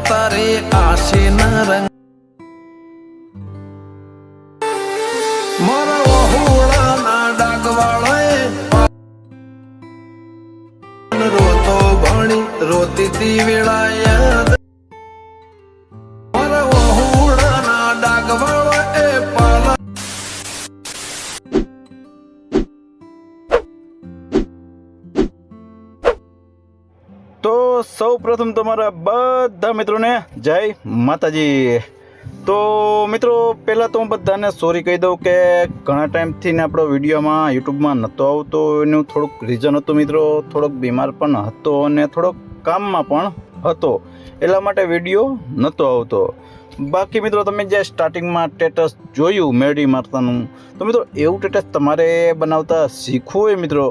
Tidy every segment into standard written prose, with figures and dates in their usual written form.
તારે આશીના રંગ મારા વહુળાના ડાગવાળાએ રોતો ભણી રોતી તી વેળાયા મારા વહુળાના ડાગવાળાએ પાલા તો સૌ પ્રથમ તમારા બધા મિત્રોને જય માતાજી। તો મિત્રો પહેલાં તો હું બધાને સોરી કહી દઉં કે ઘણા ટાઈમથી ને આપણો વિડીયોમાં યુટ્યુબમાં નહોતો આવતો, એનું થોડુંક રીઝન હતું મિત્રો, થોડોક બીમાર પણ હતો અને થોડોક કામમાં પણ હતો, એટલા માટે વિડીયો નહોતો આવતો। બાકી મિત્રો તમે જે સ્ટાર્ટિંગમાં સ્ટેટસ જોયું મેરડી માતાનું, તો મિત્રો એવું સ્ટેટસ તમારે બનાવતા શીખવું હોય મિત્રો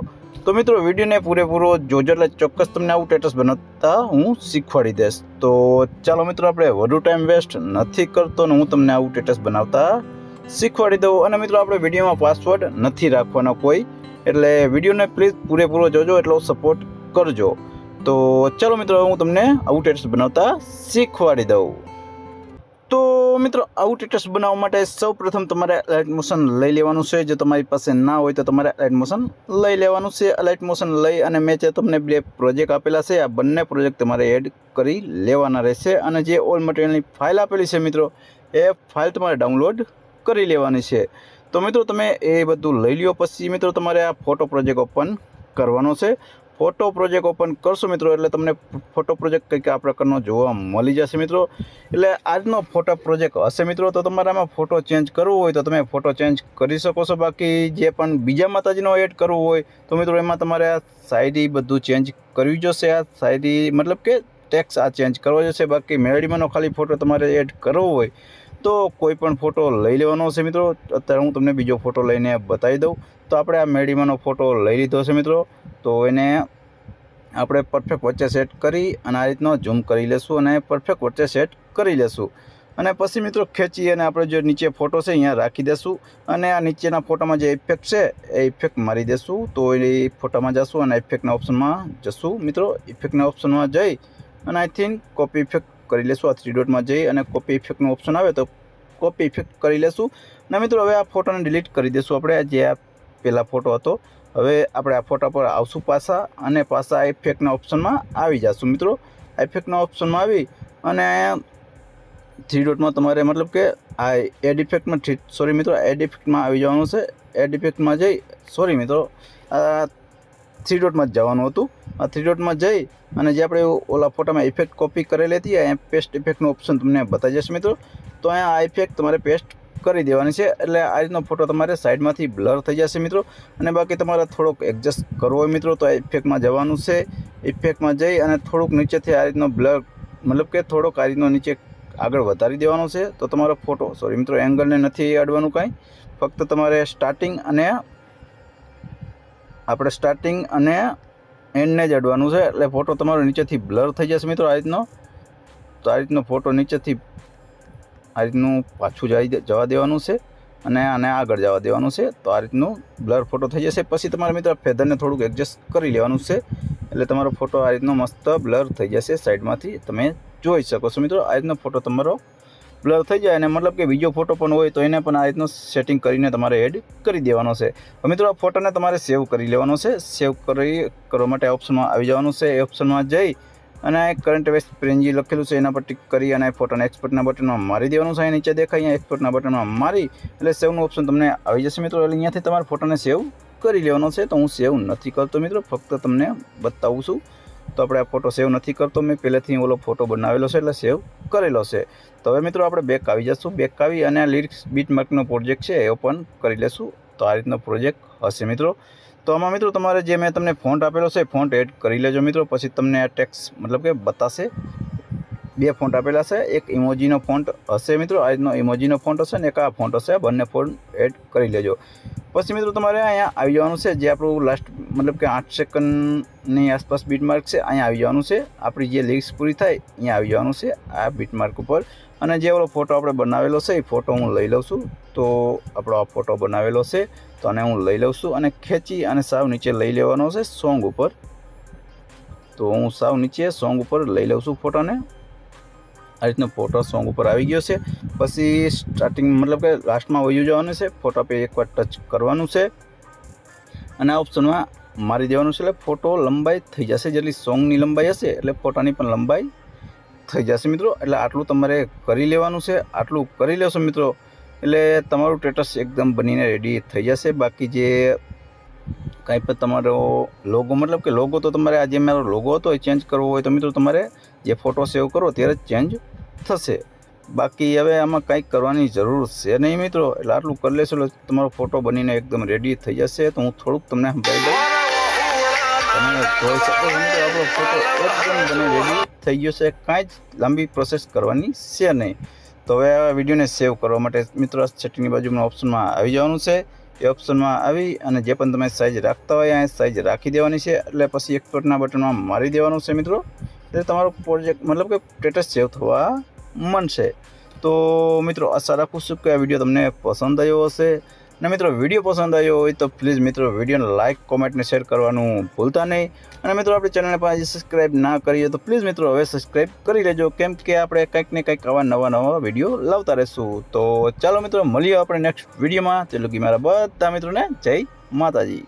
તો મિત્રો વિડીયોને પૂરેપૂરો જોજો, એટલે ચોક્કસ તમને આવું સ્ટેટસ બનાવતા હું શીખવાડી દઈશ। તો ચાલો મિત્રો આપણે વધુ ટાઈમ વેસ્ટ નથી કરતો ને હું તમને આવું સ્ટેટસ બનાવતા શીખવાડી દઉં। અને મિત્રો આપણે વિડીયોમાં પાસવર્ડ નથી રાખવાનો કોઈ, એટલે વિડીયોને પ્લીઝ પૂરેપૂરો જોજો, એટલો સપોર્ટ કરજો। તો ચાલો મિત્રો હું તમને આવું સ્ટેટસ બનાવતા શીખવાડી દઉં। તો મિત્રો આવું સ્ટેટસ બનાવવા માટે સૌ પ્રથમ તમારે અલાઇટ મોશન લઈ લેવાનું છે। જો તમારી પાસે ના હોય તો તમારે અલાઇટ મોશન લઈ લેવાનું છે। અલાઇટ મોશન લઈ અને મેં જે તમને 2 પ્રોજેક્ટ આપેલા છે, આ બંને પ્રોજેક્ટ તમારે એડ કરી લેવાના રહેશે। અને જે ઓલ મટીરિયલની ફાઇલ આપેલી છે મિત્રો, એ ફાઇલ તમારે ડાઉનલોડ કરી લેવાની છે। તો મિત્રો તમે એ બધું લઈ લ્યો, પછી મિત્રો તમારે આ ફોટો પ્રોજેક્ટ ઓપન કરવાનો છે। ફોટો પ્રોજેક્ટ ઓપન કરશો મિત્રો એટલે તમને ફોટો પ્રોજેક્ટ કંઈક આ પ્રકારનો જોવા મળી જશે મિત્રો। એટલે આજનો ફોટો પ્રોજેક્ટ હશે મિત્રો, તો તમારે આમાં ફોટો ચેન્જ કરવો હોય તો તમે ફોટો ચેન્જ કરી શકો છો। બાકી જે પણ બીજા માતાજીનો એડ કરવો હોય તો મિત્રો એમાં તમારે આ સાઈડ બધું ચેન્જ કરવી જોશે। આ સાઈડ મતલબ કે ટેક્સ આ ચેન્જ કરવો જોશે। બાકી મેરડીમાંનો ખાલી ફોટો તમારે એડ કરવો હોય તો કોઈ પણ ફોટો લઈ લેવાનો છે મિત્રો। અત્યારે હું તમને બીજો ફોટો લઈને બતાવી દઉં। તો આપણે આ મેરડીમાંનો ફોટો લઈ લીધો છે મિત્રો, તો એને આપણે પરફેક્ટ વચ્ચે સેટ કરી અને આ રીતનો ઝૂમ કરી લેશું અને પરફેક્ટ વચ્ચે સેટ કરી લેશું। અને પછી મિત્રો ખેંચી અને આપણે જે નીચે ફોટો છે અહીંયા રાખી દેશું અને આ નીચેના ફોટામાં જે ઇફેક્ટ છે એ ઇફેક્ટ મારી દેશું। તો એ ફોટામાં જશું અને ઇફેક્ટના ઓપ્શનમાં જશું મિત્રો। ઇફેક્ટના ઓપ્શનમાં જઈ અને આઈ થિંક કોપી ઇફેક્ટ કરી લેશું। આ 3 ડોટમાં જઈ અને કોપી ઇફેક્ટનું ઓપ્શન આવે તો કોપી ઇફેક્ટ કરી લેશું। અને મિત્રો હવે આ ફોટોને ડિલીટ કરી દેશું આપણે, જે આ પહેલાં ફોટો હતો। હવે આપણે આ ફોટા પર આવશું પાછા અને પાછા ઇફેક્ટના ઓપ્શનમાં આવી જશું મિત્રો। ઇફેક્ટના ઓપ્શનમાં આવી અને 3 ડોટમાં તમારે મતલબ કે આ એડ ઇફેક્ટમાં સોરી મિત્રો એડ ઇફેક્ટમાં આવી જવાનું છે। એડ ઇફેક્ટમાં જઈ સોરી મિત્રો 3 ડોટમાં જ જવાનું હતું। આ 3 ડોટમાં જઈ અને જે આપણે ઓલા ફોટામાં ઇફેક્ટ કોપી કરેલી હતી અહીંયા પેસ્ટ ઇફેક્ટનું ઓપ્શન તમને બતાવી જશે મિત્રો। તો અહીંયા આ ઇફેક્ટ તમારે પેસ્ટ કરી દેવાની છે, એટલે આ રીતનો ફોટો તમારે સાઈડમાંથી બ્લર થઈ જશે મિત્રો। અને બાકી તમારે થોડોક એડજસ્ટ કરવો હોય મિત્રો તો આ ઇફેક્ટમાં જવાનું છે। ઇફેક્ટમાં જઈ અને થોડુંક નીચેથી આ રીતનો બ્લર મતલબ કે થોડોક આ રીતનો નીચે આગળ વધારી દેવાનો છે। તો તમારો ફોટો સોરી મિત્રો એંગલને નથી અડવાનું કાંઈ, ફક્ત તમારે સ્ટાર્ટિંગ અને એન્ડને જ અડવાનું છે, એટલે ફોટો તમારો નીચેથી બ્લર થઈ જશે મિત્રો આ રીતનો। તો આ રીતનો ફોટો નીચેથી આ રીતનું પાછું જવા દેવાનું છે અને આને આગળ જવા દેવાનું છે। તો આ રીતનું બ્લર ફોટો થઈ જશે। પછી તમારે મિત્રો ફેદરને થોડુંક એડજસ્ટ કરી લેવાનું છે, એટલે તમારો ફોટો આ રીતનો મસ્ત બ્લર થઈ જશે। સાઈડમાંથી તમે જોઈ શકો છો મિત્રો આ રીતનો ફોટો તમારો બ્લર થઈ જાય। અને મતલબ કે બીજો ફોટો પણ હોય તો એને પણ આ રીતનું સેટિંગ કરીને તમારે એડ કરી દેવાનો છે। તો મિત્રો આ ફોટોને તમારે સેવ કરી લેવાનો છે। સેવ કરવા માટે ઓપ્શનમાં આવી જવાનું છે। એ ઓપ્શનમાં જઈ અને કરંટ વેસ્ટ પ્રેન્જી લખેલું છે એના પર ટિક કરી અને ફોટોને એક્સપોર્ટના બટનમાં મારી દેવાનું છે। નીચે દેખાય અહીંયા એક્સપોર્ટના બટનમાં મારી એટલે સેવનું ઓપ્શન તમને આવી જશે મિત્રો। એટલે અહીંયાથી તમારે ફોટોને સેવ કરી લેવાનો છે। તો હું સેવ નથી કરતો મિત્રો, ફક્ત તમને બતાવું છું। તો આપણે આ ફોટો સેવ નથી કરતો, મેં પહેલેથી ઓલો ફોટો બનાવેલો છે એટલે સેવ કરેલો છે। તો હવે મિત્રો આપણે બેક આવી જશું। બેક આવી અને આ લિરિક્સ બીટમાર્કનો પ્રોજેક્ટ છે એ ઓપન કરી લેશું। તો આ રીતનો પ્રોજેક્ટ હશે મિત્રો। તો આમાં મિત્રો તમારે જે મેં તમને ફોન્ટ આપેલો છે ફોન્ટ એડ કરી લેજો મિત્રો, પછી તમને આ ટેક્સ મતલબ કે બતાશે। 2 ફોન્ટ આપેલા છે, એક ઇમોજીનો ફોન્ટ હશે મિત્રો, આ રીતનો ઇમોજીનો ફોન્ટ હશે ને એક આ ફોન્ટ હશે। આ બંને ફોન્ટ એડ કરી લેજો। પછી મિત્રો તમારે અહીંયા આવી જવાનું છે, જે આપણું લાસ્ટ મતલબ કે 8 સેકન્ડની આસપાસ બીટમાર્ક છે અહીંયા આવી જવાનું છે। આપણી જે લિરિક્સ પૂરી થાય અહીંયા આવી જવાનું છે આ બીટમાર્ક ઉપર। અને જે ઓલો ફોટો આપણે બનાવેલો છે એ ફોટો હું લઈ લઉં છું। તો આપણો આ ફોટો બનાવેલો છે તો આને હું લઈ લઉં છું અને ખેંચી અને સાવ નીચે લઈ લેવાનો છે સોંગ ઉપર। તો હું સાવ નીચે સોંગ ઉપર લઈ લઉં છું ફોટોને। આ રીતનો ફોટો સોંગ ઉપર આવી ગયો છે. પછી સ્ટાર્ટિંગ મતલબ કે લાસ્ટમાં વયું જવાનું છે. ફોટા પર એકવાર ટચ કરવાનું છે અને આ ઓપ્શનમાં મારી દેવાનું છે. એટલે ફોટો લંબાઈ થઈ જશે. જેટલી સોંગની લંબાઈ હશે એટલે ફોટાની પણ લંબાઈ થઈ જશે મિત્રો. એટલે આટલું તમારે કરી લેવાનું છે. આટલું કરી લેશો મિત્રો એટલે તમારું સ્ટેટસ એકદમ બનીને રેડી થઈ જશે. બાકી જે કાંઈ પણ તમારો લોગો મતલબ કે લોગો તો તમારે આ જે મારો લોગો હતો એ ચેન્જ કરવો હોય તો મિત્રો તમારે જે ફોટો સેવ કરો ત્યારે જ ચેન્જ થશે. બાકી હવે આમાં કંઈક કરવાની જરૂર છે નહીં મિત્રો. એટલે આટલું કરી લેશો એટલે તમારો ફોટો બનીને એકદમ રેડી થઈ જશે. તો હું થોડુંક તમને સમજાવી દઉં. તમે જોઈ શકો છો મિત્રો આપણો ફોટો એકદમ બને રેડી થઈ ગયો છે. કાંઈ જ લાંબી પ્રોસેસ કરવાની છે નહીં. તો હવે આ વિડીયોને સેવ કરવા માટે મિત્રો સેટિંગની બાજુમાં ઓપ્શનમાં આવી જવાનું છે. એ ઓપ્શનમાં આવી અને જે પણ તમે સાઇઝ રાખતા હોય આ સાઇઝ રાખી દેવાની છે. એટલે પછી એક્સપોર્ટના બટનમાં મારી દેવાનું છે મિત્રો. એટલે તમારો પ્રોજેક્ટ મતલબ કે સ્ટેટસ સેવ થવા મળશે. તો મિત્રો આશા રાખું છું કે આ વિડીયો તમને પસંદ આવ્યો હશે. અને મિત્રો વિડીયો પસંદ આવ્યો હોય તો પ્લીઝ મિત્રો વિડીયોને લાઇક કોમેન્ટ ને શેર કરવાનું ભૂલતા નહીં. અને મિત્રો આપણી ચેનલને પણ હજી સબસ્ક્રાઈબ ના કરીએ તો પ્લીઝ મિત્રો હવે સબસ્ક્રાઈબ કરી લેજો. કેમ કે આપણે કંઈક ને કંઈક આવા નવા વિડીયો લાવતા રહીશું. તો ચાલો મિત્રો મળીએ આપણે નેક્સ્ટ વિડીયોમાં. તે લગી મારા બધા મિત્રોને જય માતાજી.